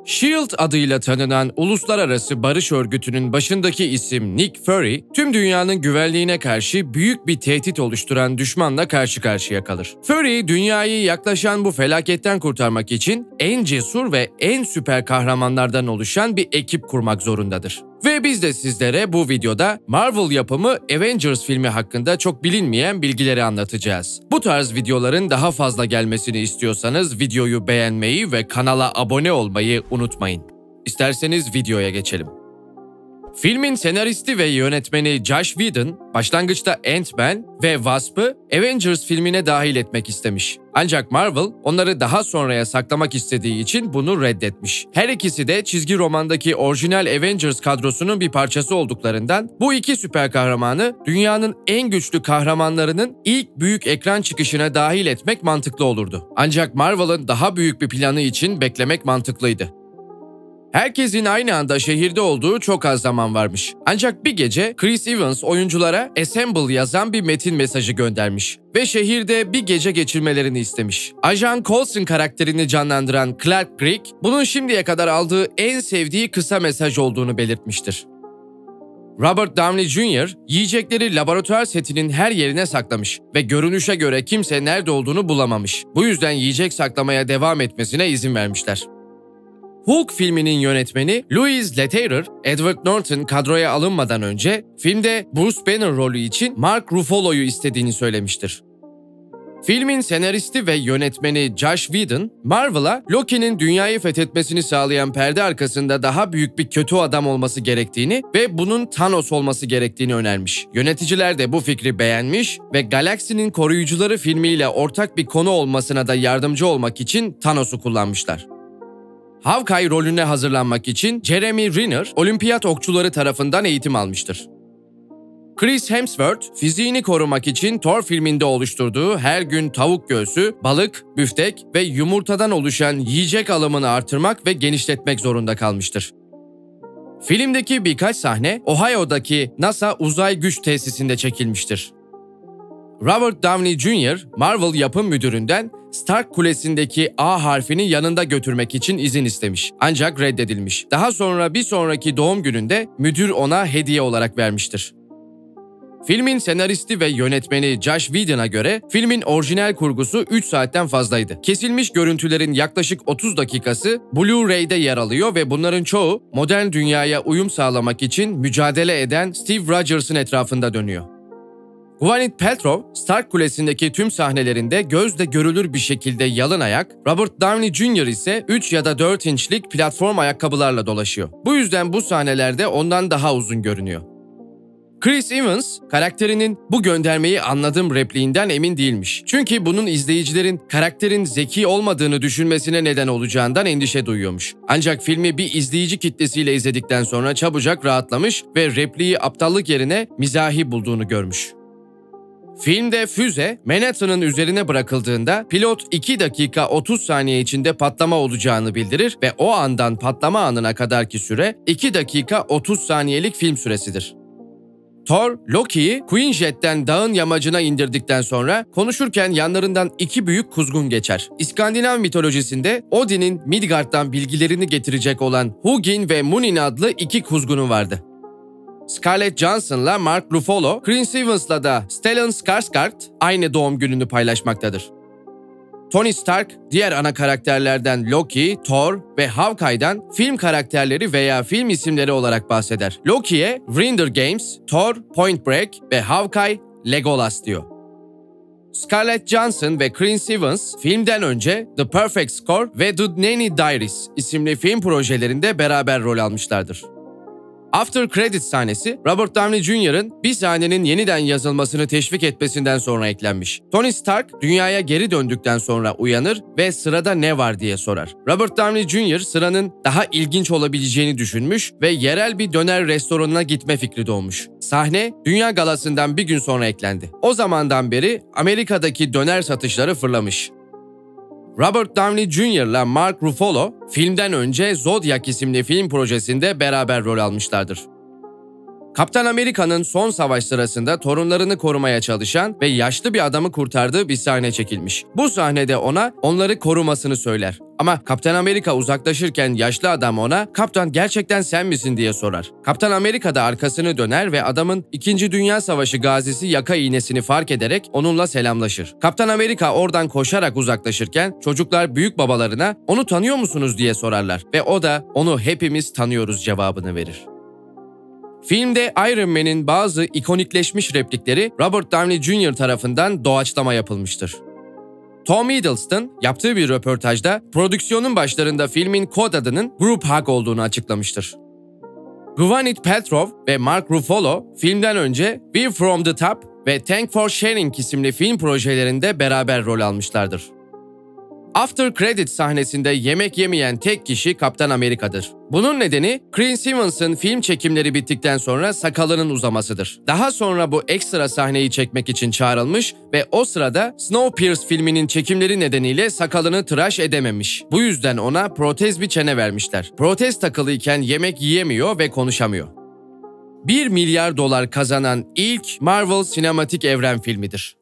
SHIELD adıyla tanınan Uluslararası Barış Örgütü'nün başındaki isim Nick Fury, tüm dünyanın güvenliğine karşı büyük bir tehdit oluşturan düşmanla karşı karşıya kalır. Fury, dünyayı yaklaşan bu felaketten kurtarmak için en cesur ve en süper kahramanlardan oluşan bir ekip kurmak zorundadır. Ve biz de sizlere bu videoda Marvel yapımı Avengers filmi hakkında çok bilinmeyen bilgileri anlatacağız. Bu tarz videoların daha fazla gelmesini istiyorsanız videoyu beğenmeyi ve kanala abone olmayı unutmayın. İsterseniz videoya geçelim. Filmin senaristi ve yönetmeni Joss Whedon, başlangıçta Ant-Man ve Wasp'ı Avengers filmine dahil etmek istemiş. Ancak Marvel onları daha sonraya saklamak istediği için bunu reddetmiş. Her ikisi de çizgi romandaki orijinal Avengers kadrosunun bir parçası olduklarından bu iki süper kahramanı dünyanın en güçlü kahramanlarının ilk büyük ekran çıkışına dahil etmek mantıklı olurdu. Ancak Marvel'ın daha büyük bir planı için beklemek mantıklıydı. Herkesin aynı anda şehirde olduğu çok az zaman varmış. Ancak bir gece Chris Evans oyunculara Assemble yazan bir metin mesajı göndermiş ve şehirde bir gece geçirmelerini istemiş. Ajan Coulson karakterini canlandıran Clark Gregg, bunun şimdiye kadar aldığı en sevdiği kısa mesaj olduğunu belirtmiştir. Robert Downey Jr. yiyecekleri laboratuvar setinin her yerine saklamış ve görünüşe göre kimse nerede olduğunu bulamamış. Bu yüzden yiyecek saklamaya devam etmesine izin vermişler. Hulk filminin yönetmeni Louis Leterrier, Edward Norton kadroya alınmadan önce filmde Bruce Banner rolü için Mark Ruffalo'yu istediğini söylemiştir. Filmin senaristi ve yönetmeni Joss Whedon, Marvel'a Loki'nin dünyayı fethetmesini sağlayan perde arkasında daha büyük bir kötü adam olması gerektiğini ve bunun Thanos olması gerektiğini önermiş. Yöneticiler de bu fikri beğenmiş ve Galaksinin Koruyucuları filmiyle ortak bir konu olmasına da yardımcı olmak için Thanos'u kullanmışlar. Hawkeye rolüne hazırlanmak için Jeremy Renner, olimpiyat okçuları tarafından eğitim almıştır. Chris Hemsworth, fiziğini korumak için Thor filminde oluşturduğu her gün tavuk göğsü, balık, büftek ve yumurtadan oluşan yiyecek alımını artırmak ve genişletmek zorunda kalmıştır. Filmdeki birkaç sahne Ohio'daki NASA Uzay Güç Tesisinde çekilmiştir. Robert Downey Jr. Marvel yapım müdüründen Stark Kulesi'ndeki A harfini yanında götürmek için izin istemiş. Ancak reddedilmiş. Daha sonra bir sonraki doğum gününde müdür ona hediye olarak vermiştir. Filmin senaristi ve yönetmeni Joss Whedon'a göre filmin orijinal kurgusu 3 saatten fazlaydı. Kesilmiş görüntülerin yaklaşık 30 dakikası Blu-ray'de yer alıyor ve bunların çoğu modern dünyaya uyum sağlamak için mücadele eden Steve Rogers'ın etrafında dönüyor. Gwyneth Paltrow, Stark Kulesi'ndeki tüm sahnelerinde gözle görülür bir şekilde yalın ayak, Robert Downey Jr. ise 3 ya da 4 inçlik platform ayakkabılarla dolaşıyor. Bu yüzden bu sahnelerde ondan daha uzun görünüyor. Chris Evans, karakterinin "bu göndermeyi anladım" repliğinden emin değilmiş. Çünkü bunun izleyicilerin karakterin zeki olmadığını düşünmesine neden olacağından endişe duyuyormuş. Ancak filmi bir izleyici kitlesiyle izledikten sonra çabucak rahatlamış ve repliği aptallık yerine mizahi bulduğunu görmüş. Filmde füze Manhattan'ın üzerine bırakıldığında pilot 2 dakika 30 saniye içinde patlama olacağını bildirir ve o andan patlama anına kadarki süre 2 dakika 30 saniyelik film süresidir. Thor, Loki'yi Queen Jet'ten dağın yamacına indirdikten sonra konuşurken yanlarından 2 büyük kuzgun geçer. İskandinav mitolojisinde Odin'in Midgard'dan bilgilerini getirecek olan Hugin ve Munin adlı 2 kuzgunu vardı. Scarlett Johansson'la Mark Ruffalo, Chris Evans'la da Stellan Skarsgård aynı doğum gününü paylaşmaktadır. Tony Stark, diğer ana karakterlerden Loki, Thor ve Hawkeye'dan film karakterleri veya film isimleri olarak bahseder. Loki'ye Vrinder Games, Thor, Point Break ve Hawkeye Legolas diyor. Scarlett Johansson ve Chris Evans filmden önce The Perfect Score ve The Nanny Diaries isimli film projelerinde beraber rol almışlardır. After Credits sahnesi, Robert Downey Jr.'ın bir sahnenin yeniden yazılmasını teşvik etmesinden sonra eklenmiş. Tony Stark, dünyaya geri döndükten sonra uyanır ve sırada ne var diye sorar. Robert Downey Jr. sıranın daha ilginç olabileceğini düşünmüş ve yerel bir döner restoranına gitme fikri doğmuş. Sahne, Dünya Galası'ndan bir gün sonra eklendi. O zamandan beri Amerika'daki döner satışları fırlamış. Robert Downey Jr. ile Mark Ruffalo, filmden önce Zodiac isimli film projesinde beraber rol almışlardır. Kaptan Amerika'nın son savaş sırasında torunlarını korumaya çalışan ve yaşlı bir adamı kurtardığı bir sahne çekilmiş. Bu sahnede ona onları korumasını söyler. Ama Kaptan Amerika uzaklaşırken yaşlı adam ona "Kaptan, gerçekten sen misin?" diye sorar. Kaptan Amerika da arkasını döner ve adamın 2. Dünya Savaşı gazisi yaka iğnesini fark ederek onunla selamlaşır. Kaptan Amerika oradan koşarak uzaklaşırken çocuklar büyük babalarına "Onu tanıyor musunuz?" diye sorarlar ve o da "Onu hepimiz tanıyoruz" cevabını verir. Filmde Iron Man'in bazı ikonikleşmiş replikleri Robert Downey Jr. tarafından doğaçlama yapılmıştır. Tom Hiddleston yaptığı bir röportajda prodüksiyonun başlarında filmin kod adının Group Hug olduğunu açıklamıştır. Gwyneth Paltrow ve Mark Ruffalo filmden önce We From The Top ve Thank For Sharing isimli film projelerinde beraber rol almışlardır. After Credits sahnesinde yemek yemeyen tek kişi Kaptan Amerika'dır. Bunun nedeni Chris Evans'ın film çekimleri bittikten sonra sakalının uzamasıdır. Daha sonra bu ekstra sahneyi çekmek için çağrılmış ve o sırada Snowpiercer filminin çekimleri nedeniyle sakalını tıraş edememiş. Bu yüzden ona protez bir çene vermişler. Protez takılıyken yemek yiyemiyor ve konuşamıyor. 1 milyar dolar kazanan ilk Marvel sinematik evren filmidir.